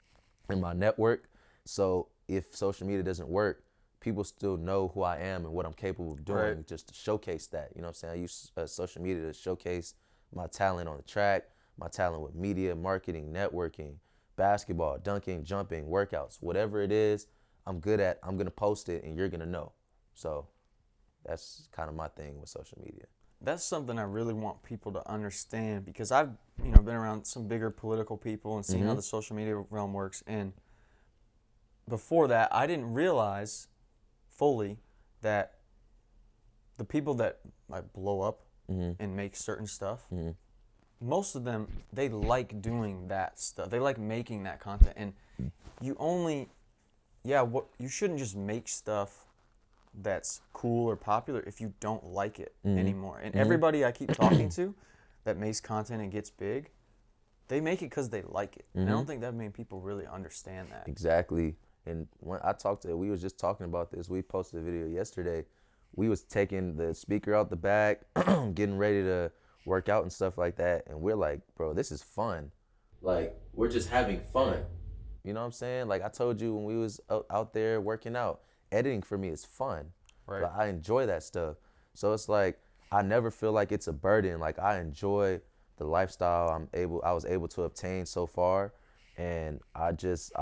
my network. So if social media doesn't work, people still know who I am and what I'm capable of doing, Right. just to showcase that. You know what I'm saying? I use social media to showcase my talent on the track, my talent with media, marketing, networking, basketball, dunking, jumping, workouts, whatever it is I'm good at, I'm going to post it and you're going to know. So that's kind of my thing with social media. That's something I really want people to understand, because I've been around some bigger political people and seen how the social media realm works. And before that, I didn't realize fully that the people that like blow up and make certain stuff, most of them, they like doing that stuff. They like making that content. And you shouldn't just make stuff that's cool or popular if you don't like it anymore. And everybody I keep talking to that makes content and gets big, they make it because they like it. And I don't think that many people really understand that. Exactly. And when we was just talking about this. We posted a video yesterday. We was taking the speaker out the back, getting ready to work out and stuff like that. And we're like, bro, this is fun. Like, we're just having fun. You know what I'm saying? Like I told you when we was out there working out, editing for me is fun. Right. Like, I enjoy that stuff. So it's like, I never feel like it's a burden. Like, I enjoy the lifestyle I was able to obtain so far. And I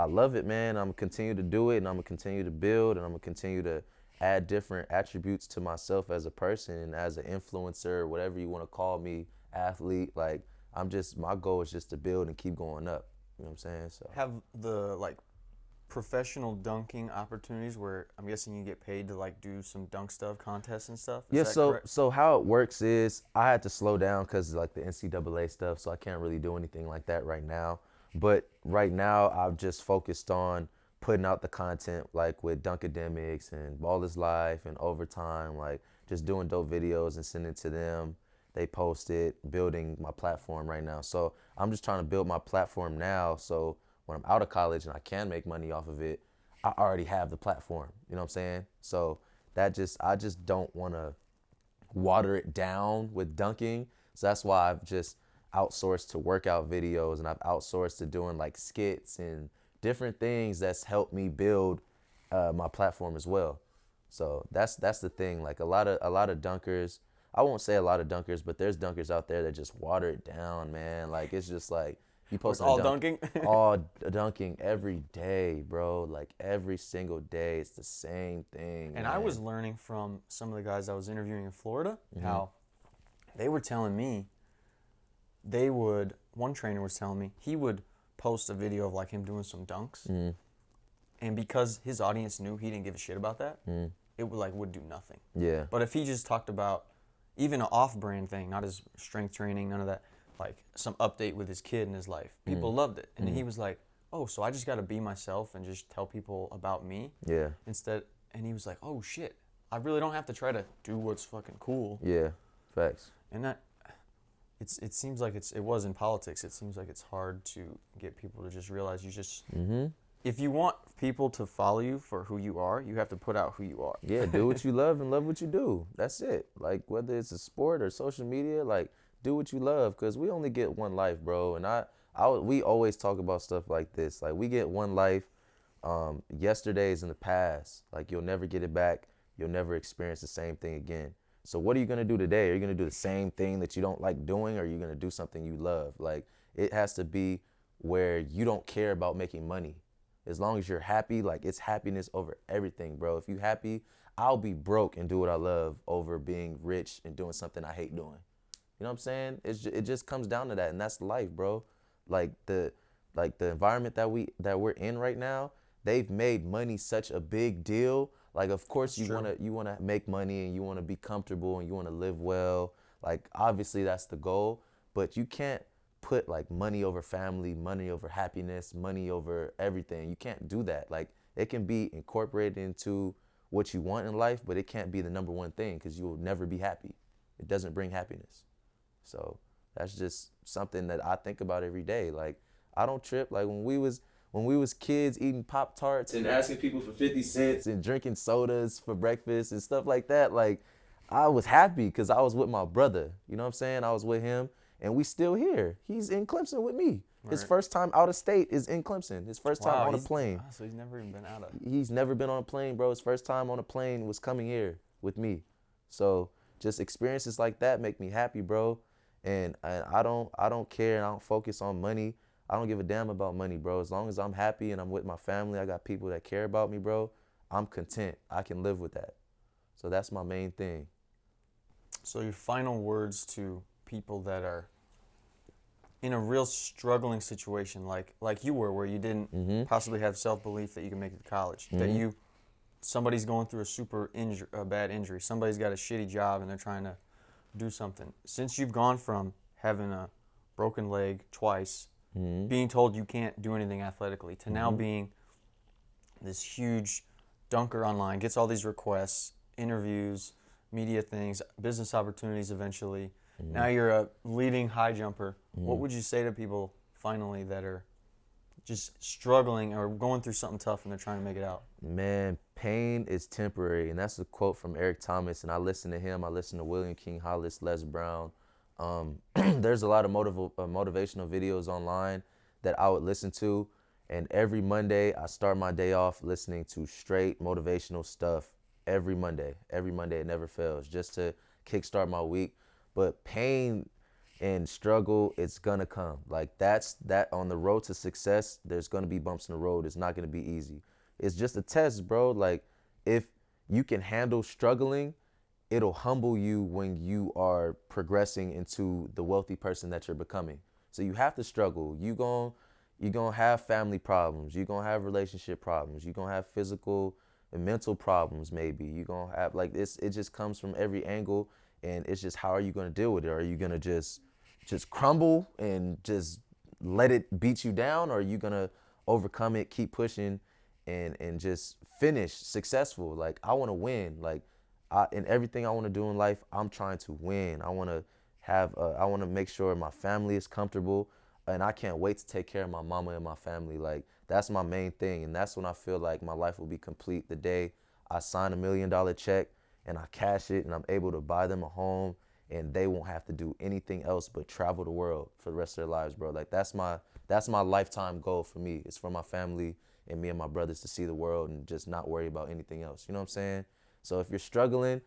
love it, man. I'm gonna continue to do it, and I'm gonna continue to build, and I'm gonna continue to add different attributes to myself as a person and as an influencer, whatever you want to call me, athlete. Like, my goal is just to build and keep going up. You know what I'm saying? So Have the like professional dunking opportunities where I'm guessing you get paid to like do some dunk stuff, contests and stuff? yeah. Is that correct? So how it works is I had to slow down because like the NCAA stuff, so I can't really do anything like that right now. But right now, I've just focused on putting out the content, like with Dunkademics and Ball is Life and Overtime, like just doing dope videos and sending it to them. They post it, building my platform right now. So I'm just trying to build my platform now, so when I'm out of college and I can make money off of it, I already have the platform. You know what I'm saying? So I just don't want to water it down with dunking. So that's why I've just outsourced to workout videos, and I've outsourced to doing like skits and different things that's helped me build my platform as well. So that's the thing. Like a lot of dunkers, I won't say a lot of dunkers, but there's dunkers out there that just water it down, man. Like it's just like you post all dunking, all dunking every day, bro. Like every single day, it's the same thing. And man. I was learning from some of the guys I was interviewing in Florida how they were telling me one trainer was telling me he would post a video of like him doing some dunks, and because his audience knew he didn't give a shit about that, it would do nothing. Yeah. But if he just talked about even an off-brand thing, not his strength training, none of that, like some update with his kid in his life, people loved it. And he was like, oh, so I just got to be myself and just tell people about me Yeah. instead. And he was like, oh shit, I really don't have to try to do what's fucking cool. Yeah. Facts. And that it seems like it was in politics. It seems like it's hard to get people to just realize you just if you want people to follow you for who you are, you have to put out who you are. Yeah, do what you love and love what you do. That's it. Like, whether it's a sport or social media, like, do what you love, because we only get one life, bro. And we always talk about stuff like this. Like, we get one life. Yesterday's in the past. Like, you'll never get it back. You'll never experience the same thing again. So what are you going to do today? Are you going to do the same thing that you don't like doing, or are you going to do something you love? Like, it has to be where you don't care about making money. As long as you're happy, like, it's happiness over everything, bro. If you're happy, I'll be broke and do what I love over being rich and doing something I hate doing. You know what I'm saying? It just comes down to that, and that's life, bro. Like the environment that we're in right now, they've made money such a big deal. Like, of course you wanna make money and you wanna be comfortable and you wanna live well. Like, obviously that's the goal, but you can't put like money over family, money over happiness, money over everything. You can't do that. Like, it can be incorporated into what you want in life, but it can't be the number one thing, because you'll never be happy. It doesn't bring happiness. So that's just something that I think about every day. Like, I don't trip. Like, when we was kids eating Pop-Tarts and asking people for 50 cents and drinking sodas for breakfast and stuff like that, like, I was happy because I was with my brother. You know what I'm saying? I was with him, and we still here. He's in Clemson with me. Right. His first time out of state is in Clemson. His first time on a plane. So he's never even been out of. He's never been on a plane, bro. His first time on a plane was coming here with me. So just experiences like that make me happy, bro. And I don't care, and I don't focus on money. I don't give a damn about money, bro. As long as I'm happy and I'm with my family, I got people that care about me, bro, I'm content. I can live with that. So that's my main thing. So your final words to people that are in a real struggling situation, like you were, where you didn't possibly have self-belief that you can make it to college, that somebody's going through a bad injury, somebody's got a shitty job and they're trying to do something. Since you've gone from having a broken leg twice, being told you can't do anything athletically, to now being this huge dunker online, gets all these requests, interviews, media things, business opportunities eventually. Now you're a leading high jumper. What would you say to people finally that are just struggling or going through something tough and they're trying to make it out? Man, pain is temporary, and that's a quote from Eric Thomas, and I listen to him. I listen to William King Hollis, Les Brown. There's a lot of motivational videos online that I would listen to, and every Monday I start my day off listening to straight motivational stuff. Every Monday, it never fails, just to kickstart my week. But pain and struggle, it's gonna come. Like, that on the road to success, there's gonna be bumps in the road. It's not gonna be easy. It's just a test, bro. Like, if you can handle struggling, it'll humble you when you are progressing into the wealthy person that you're becoming. So you have to struggle. You're gonna have family problems. You're gonna have relationship problems. You're gonna have physical and mental problems maybe. You're gonna have, like, it just comes from every angle, and it's just, how are you gonna deal with it? Are you gonna just crumble and just let it beat you down, or are you gonna overcome it, keep pushing, and just finish successful? Like, I wanna win. Like, in everything I wanna do in life, I'm trying to win. I wanna make sure my family is comfortable, and I can't wait to take care of my mama and my family. Like, that's my main thing, and that's when I feel like my life will be complete, the day I sign $1 million check and I cash it and I'm able to buy them a home, and they won't have to do anything else but travel the world for the rest of their lives, bro. Like, that's my lifetime goal for me. It's for my family and me and my brothers to see the world and just not worry about anything else. You know what I'm saying? So if you're struggling,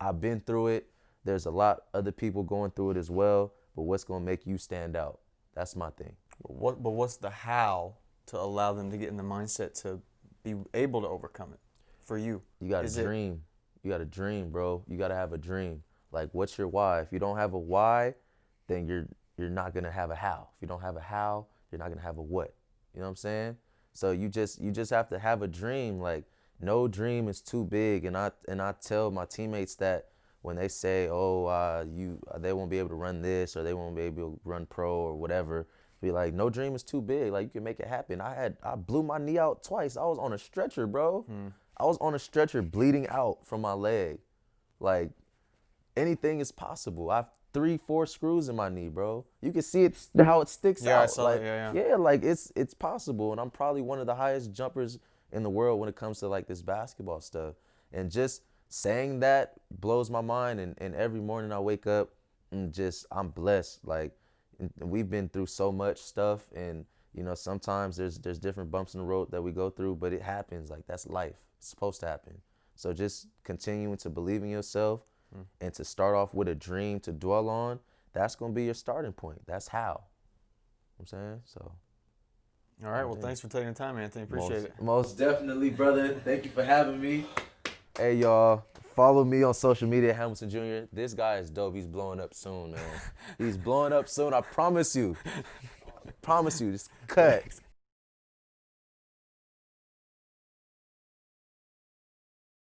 I've been through it. There's a lot other people going through it as well, but what's gonna make you stand out? That's my thing. But what's the how to allow them to get in the mindset to be able to overcome it for you? You got to dream. You got to dream, bro. You got to have a dream. Like, what's your why? If you don't have a why, then you're not going to have a how. If you don't have a how, you're not going to have a what. You know what I'm saying? So you just have to have a dream. Like, no dream is too big. And I tell my teammates that when they say, they won't be able to run this, or they won't be able to run pro or whatever, Be like, no dream is too big. Like, you can make it happen. I blew my knee out twice. I was on a stretcher, bro. I was on a stretcher bleeding out from my leg. Like, anything is possible. I have 3-4 screws in my knee, bro. You can see it, how it sticks out. I saw like, that. Yeah, like it's possible. And I'm probably one of the highest jumpers in the world when it comes to like this basketball stuff. And just saying that blows my mind. And every morning I wake up and I'm blessed. Like, we've been through so much stuff, and you know, sometimes there's different bumps in the road that we go through, but it happens. Like, that's life. It's supposed to happen. So just continuing to believe in yourself and to start off with a dream to dwell on, that's going to be your starting point. That's how. You know what I'm saying? So. All right. Well, thanks for taking the time, Anthony. Appreciate it. Most definitely, brother. Thank you for having me. Hey, y'all. Follow me on social media, Hamilton Jr. This guy is dope. He's blowing up soon, man. He's blowing up soon. I promise you. Just cut.